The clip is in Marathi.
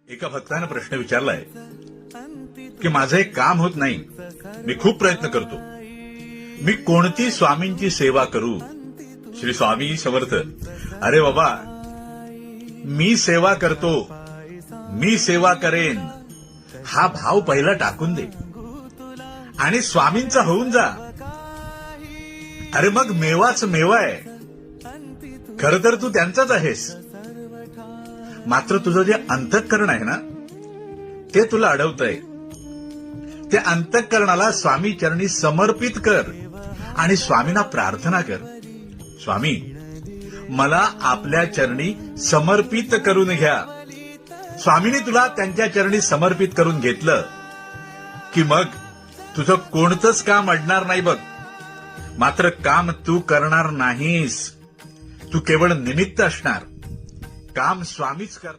एका भक्तानं प्रश्न विचारलाय की माझं एक काम होत नाही, मी खूप प्रयत्न करतो, मी कोणती स्वामींची सेवा करू? श्री स्वामी समर्थ, अरे बाबा, मी सेवा करतो, मी सेवा करेन, हा भाव पहिला टाकून दे आणि स्वामींचा होऊन जा. अरे मग मेवाच मेवा आहे. खरं तर तू त्यांचाच आहेस, मात्र तुझं जे अंतःकरण आहे ना, ते तुला अडवतंय. ते अंतःकरणाला स्वामी चरणी समर्पित कर आणि स्वामींना प्रार्थना कर, स्वामी मला आपल्या चरणी समर्पित करून घ्या. स्वामींनी तुला त्यांच्या चरणी समर्पित करून घेतलं की मग तुझं कोणतंच काम अडणार नाही बघ. मात्र काम तू करणार नाहीस, तू केवळ निमित्त असणार. काम स्वामीच कर.